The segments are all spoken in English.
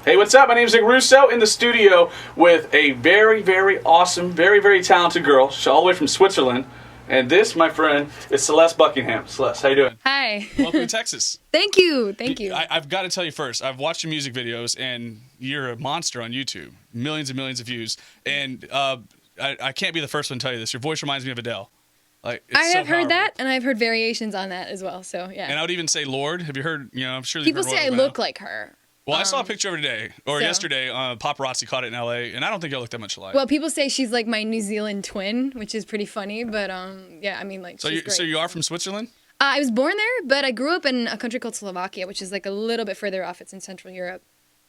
Hey, what's up? My name is Nick Russo in the studio with a very, very awesome, very, very talented girl. She's all the way from Switzerland. And this, my friend, is Celeste Buckingham. Celeste, how you doing? Hi. Welcome to Texas. Thank you. Thank you. I've got to tell you first, I've watched your music videos, and you're a monster on YouTube. Millions and millions of views. And I can't be the first one to tell you this. Your voice reminds me of Adele. I have heard that, and I've heard variations on that as well. So, yeah. And I would even say Lord. Have you heard, I'm sure people say I look like her. Well, I saw a picture of her today, or yesterday. Paparazzi caught it in L.A., and I don't think I look that much alike. Well, people say she's like my New Zealand twin, which is pretty funny. But yeah, I mean, like, so she's great. So you are from Switzerland? I was born there, but I grew up in a country called Slovakia, which is like a little bit further off. It's in Central Europe.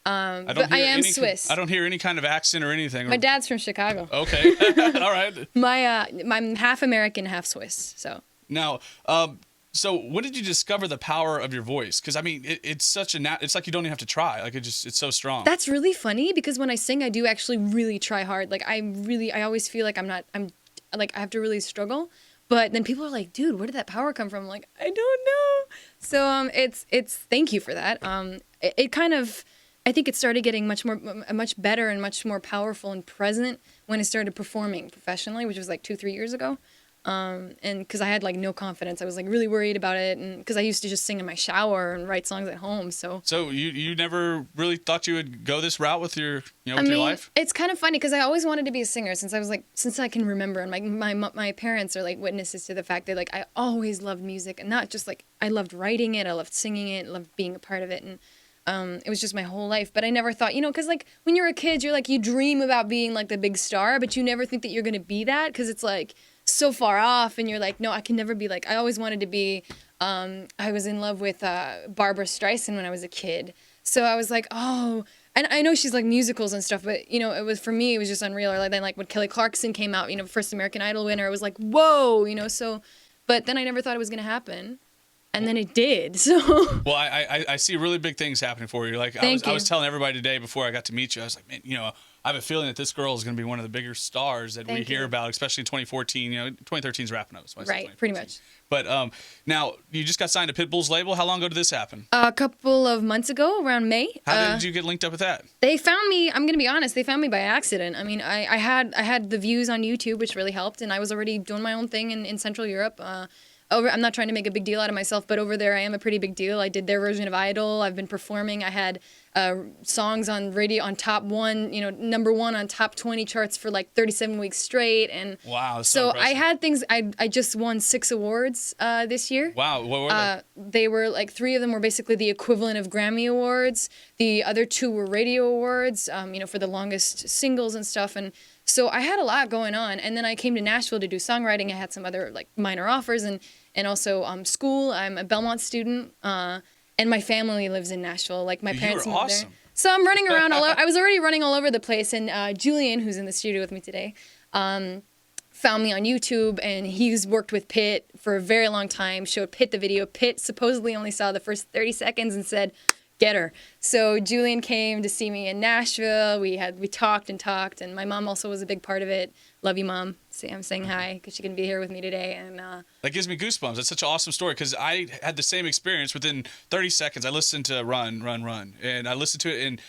But I am Swiss. I don't hear any kind of accent or anything. My dad's from Chicago. Okay, all right. I'm half American, half Swiss. So now. So when did you discover the power of your voice? Because I mean, it's such it's like you don't even have to try. Like it's so strong. That's really funny because when I sing, I do actually really try hard. Like I always feel like I have to really struggle. But then people are like, dude, where did that power come from? I'm like, I don't know. So it's thank you for that. It kind of, I think it started getting much better and much more powerful and present when I started performing professionally, which was like 2-3 years ago. And because I had like no confidence, I was like really worried about it, and because I used to just sing in my shower and write songs at home. So you never really thought you would go this route with your your life? It's kind of funny because I always wanted to be a singer since I can remember, and my parents are like witnesses to the fact that like I always loved music, and not just like I loved writing it, I loved singing it, I loved being a part of it, and it was just my whole life. But I never thought, because like when you're a kid, you're like you dream about being like the big star, but you never think that you're gonna be that because it's like so far off, and you're like, no, I can never be like. I always wanted to be. I was in love with Barbara Streisand when I was a kid, so I was like, oh, and I know she's like musicals and stuff, but it was for me, it was just unreal. Or like then like when Kelly Clarkson came out, first American Idol winner, it was like, whoa, so. But then I never thought it was gonna happen. And then it did. So. Well, I see really big things happening for you. Like I was telling everybody today before I got to meet you, I was like, man, I have a feeling that this girl is going to be one of the bigger stars that we hear about, especially in 2014. 2013 is wrapping up. So right, pretty much. But now you just got signed to Pitbull's label. How long ago did this happen? A couple of months ago, around May. How did you get linked up with that? They found me. I'm going to be honest. They found me by accident. I mean, I had the views on YouTube, which really helped, and I was already doing my own thing in Central Europe. I'm not trying to make a big deal out of myself, but over there I am a pretty big deal. I did their version of Idol. I've been performing. I had songs on radio on top one, number one on top 20 charts for like 37 weeks straight. And wow, that's so impressive. I had things. I just won 6 awards this year. Wow, what were they? They were like 3 of them were basically the equivalent of Grammy awards. The other 2 were radio awards, for the longest singles and stuff. And so I had a lot going on, and then I came to Nashville to do songwriting. I had some other like minor offers, and also school. I'm a Belmont student, and my family lives in Nashville. Like my parents moved awesome. there, so I'm running around all over. I was already running all over the place, and Julian, who's in the studio with me today, found me on YouTube, and he's worked with Pitt for a very long time. Showed Pitt the video. Pitt supposedly only saw the first 30 seconds and said, get her. So Julian came to see me in Nashville. We talked, and my mom also was a big part of it. Love you, Mom. I'm saying hi because she can be here with me today. And that gives me goosebumps. That's such an awesome story because I had the same experience. Within 30 seconds, I listened to Run, and I listened to it, and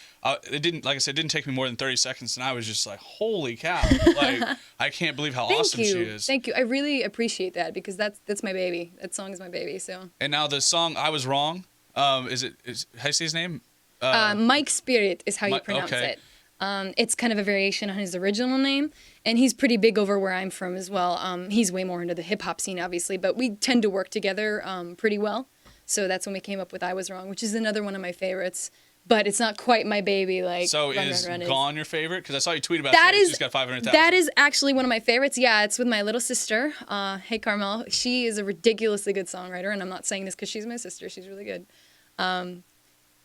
it didn't, like I said, it didn't take me more than 30 seconds, and I was just like, holy cow! Like I can't believe how awesome she is. Thank you. I really appreciate that because that's my baby. That song is my baby. So. And now the song "I Was Wrong." How do you say his name? Mike Spirit is how you pronounce it. It's kind of a variation on his original name, and he's pretty big over where I'm from as well. He's way more into the hip-hop scene, obviously, but we tend to work together pretty well. So that's when we came up with I Was Wrong, which is another one of my favorites. But it's not quite my baby. Like so, Run, is Run, Run Gone your favorite? Because I saw you tweet about that. She's got 500,000. That is actually one of my favorites. Yeah, it's with my little sister. Hey, Carmel. She is a ridiculously good songwriter, and I'm not saying this because she's my sister. She's really good.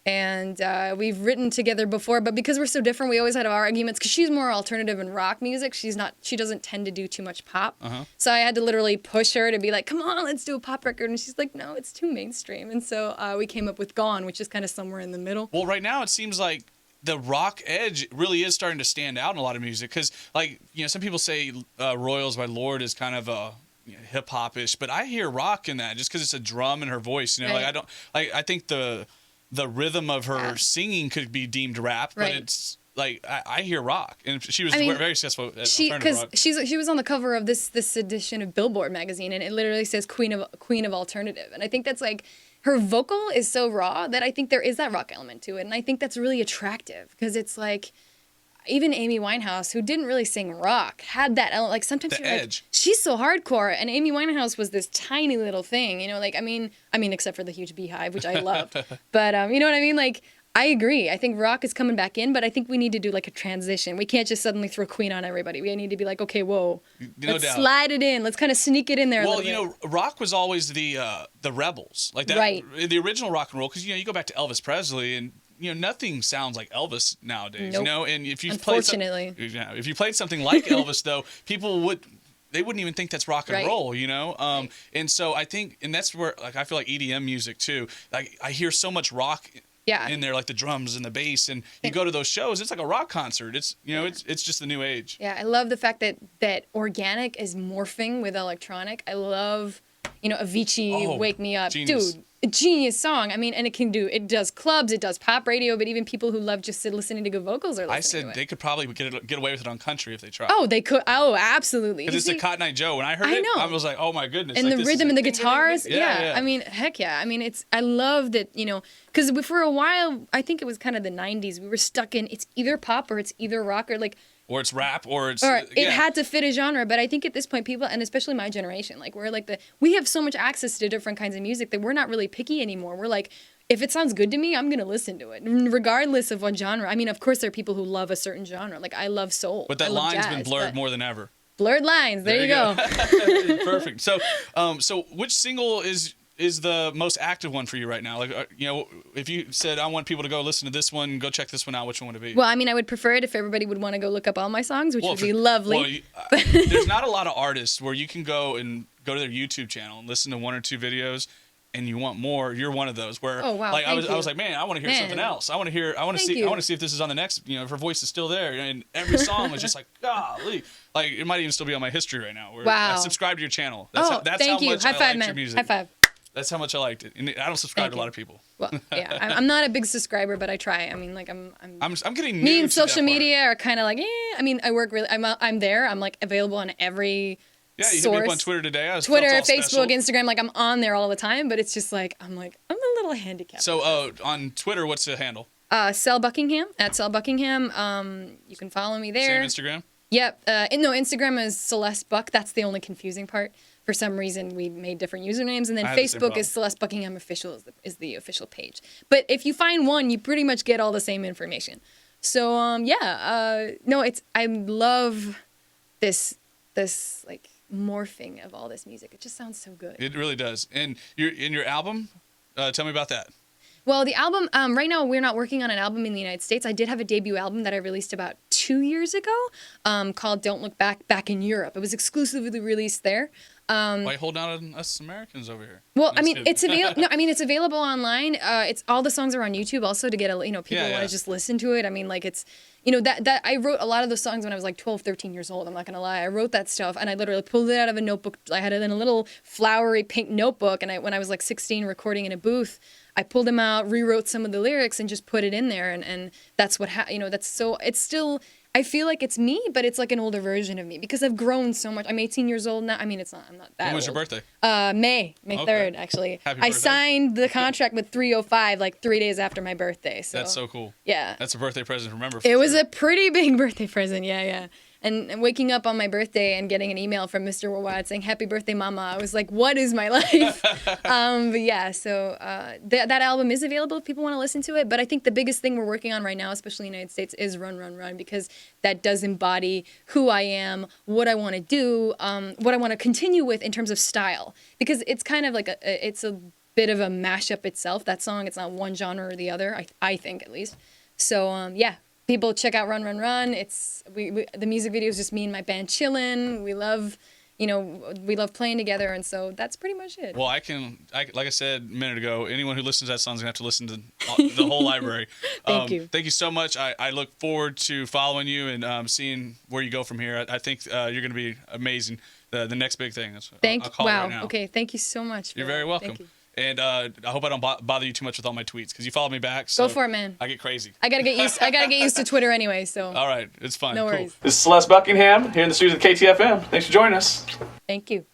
And we've written together before, but because we're so different, we always had our arguments because she's more alternative and rock music. She doesn't tend to do too much pop. So I had to literally push her to be like, come on, let's do a pop record. And she's like, no, it's too mainstream. And so we came up with Gone, which is kind of somewhere in the middle. Well, right now it seems like the rock edge really is starting to stand out in a lot of music because, like, some people say Royals by Lorde is kind of a hip hop ish, but I hear rock in that just because it's a drum in her voice. Right. I think the the rhythm of her Yeah. singing could be deemed rap, but Right. it's like I hear rock, and she was I mean, very successful at She alternative because rock. she was on the cover of this edition of Billboard magazine, and it literally says Queen of Alternative, and I think that's like her vocal is so raw that I think there is that rock element to it, and I think that's really attractive because it's like. Even Amy Winehouse, who didn't really sing rock, had that element. Like sometimes The you're like, edge. she's so hardcore, and Amy Winehouse was this tiny little thing, you know. Like I mean, except for the huge beehive, which I loved. But you know what I mean? Like I agree. I think rock is coming back in, but I think we need to do like a transition. We can't just suddenly throw Queen on everybody. We need to be like, okay, whoa, No let's doubt. slide it in. Let's kind of sneak it in there. Well, a little bit. rock was always the rebels, like that. Right. The original rock and roll, because you go back to Elvis Presley, and nothing sounds like Elvis nowadays. Nope. And if you Unfortunately. if you played something like Elvis, though, people wouldn't even think that's rock and Right. roll, Right. And so I think, and that's where, like, I feel like EDM music too. Like I hear so much rock Yeah. in there, like the drums and the bass, and you go to those shows, it's like a rock concert. It's it's just the new age. Yeah, I love the fact that organic is morphing with electronic. I love, Avicii, Oh, Wake Me Up. genius. Dude, a genius song. I mean, and it does clubs, it does pop radio, but even people who love just listening to good vocals are listening I said to it. they could probably get away with it on country if they tried. Oh, they could. Oh, absolutely. Because it's You the see, Cotton Eye Joe. When I heard I it, know. I was like, oh my goodness. and like, the this rhythm is and the like- guitars. Yeah. I mean, heck yeah. I mean, I love that, because for a while, I think it was kind of the 90s, we were stuck in it's either pop or it's either rock or like, or it's rap, or it's it had to fit a genre. But I think at this point, people, and especially my generation, like we're like we have so much access to different kinds of music that we're not really picky anymore. We're like, if it sounds good to me, I'm gonna listen to it, regardless of what genre. I mean, of course, there are people who love a certain genre. Like I love soul, But that I love line's jazz, been blurred but more than ever. Blurred lines. There you go. Perfect. So, so which single is the most active one for you right now? Like, if you said I want people to go listen to this one, go check this one out, which one would it be? Well, I mean, I would prefer it if everybody would want to go look up all my songs, which would be Well, lovely. there's not a lot of artists where you can go to their YouTube channel and listen to one or two videos, and you want more. You're one of those where, Oh, wow, like I thank was you. like, man, I want to hear Man. something else. I want to Thank you. see if this is on the next. If her voice is still there, and every song was just like, golly, like it might even still be on my history right now. Where Wow. I subscribe to your channel. That's That's thank how you. much High I five, liked man. your music. High five. That's how much I liked it, and I don't subscribe Thank to a you. lot of people. Well, yeah, I'm not a big subscriber, but I try. I mean, like I'm I'm getting me new and to social that part. media are kind of like, I mean, I work really. I'm there. I'm like available on every Yeah, you hit source. me up on Twitter today. I Twitter, felt all Facebook, special. Instagram. Like I'm on there all the time, but it's just like I'm a little handicapped. So on Twitter, what's the handle? Cell Buckingham at Cell Buckingham. You can follow me there. Same Instagram. Yep. No, Instagram is Celeste Buck. That's the only confusing part. For some reason, we made different usernames, and then I had the same Facebook problem. is Celeste Buckingham Official is the official page. But if you find one, you pretty much get all the same information. So no, I love this like morphing of all this music. It just sounds so good. It really does. And your album, tell me about that. Well, the album, right now we're not working on an album in the United States. I did have a debut album that I released about 2 years ago called Don't Look back in Europe. It was exclusively released there. Why hold out on us Americans over here? Well, No, I mean, kidding. it's available. No, I mean, it's available online. It's all the songs are on YouTube also to get people Yeah, want yeah. to just listen to it. I mean, like it's, that I wrote a lot of those songs when I was like 12, 13 years old. I'm not going to lie. I wrote that stuff and I literally pulled it out of a notebook. I had it in a little flowery pink notebook. And when I was like 16 recording in a booth, I pulled them out, rewrote some of the lyrics and just put it in there. And that's what, that's so, it's still, I feel like it's me, but it's like an older version of me because I've grown so much. I'm 18 years old now. I mean, I'm not that When was old. your birthday? May Okay. 3rd, actually. Happy I birthday. signed the contract with 305 like 3 days after my birthday. So That's so cool. yeah. That's a birthday present to remember. It was a pretty big birthday present. Yeah. And waking up on my birthday and getting an email from Mr. Worldwide saying, "Happy birthday, Mama." I was like, what is my life? But yeah, so that album is available if people want to listen to it. But I think the biggest thing we're working on right now, especially in the United States, is Run, Run, Run, because that does embody who I am, what I want to do, what I want to continue with in terms of style. Because it's kind of like it's a bit of a mashup itself, that song. It's not one genre or the other, I think at least. So yeah. People check out Run, Run, Run. It's the music video is just me and my band chilling. We love, we love playing together, and so that's pretty much it. Well, like I said a minute ago, anyone who listens to that song is gonna have to listen to the whole library. Thank you. Thank you so much. I look forward to following you and seeing where you go from here. I think you're gonna be amazing. The next big thing. I'll call it Wow. right now. Okay. Thank you so much. You're for very that. welcome. Thank you. And I hope I don't bother you too much with all my tweets because you follow me back. So Go for it, man. I get crazy. I gotta get used to Twitter anyway. So. All right, it's fine. No Cool. worries. This is Celeste Buckingham here in the studios of KTFM. Thanks for joining us. Thank you.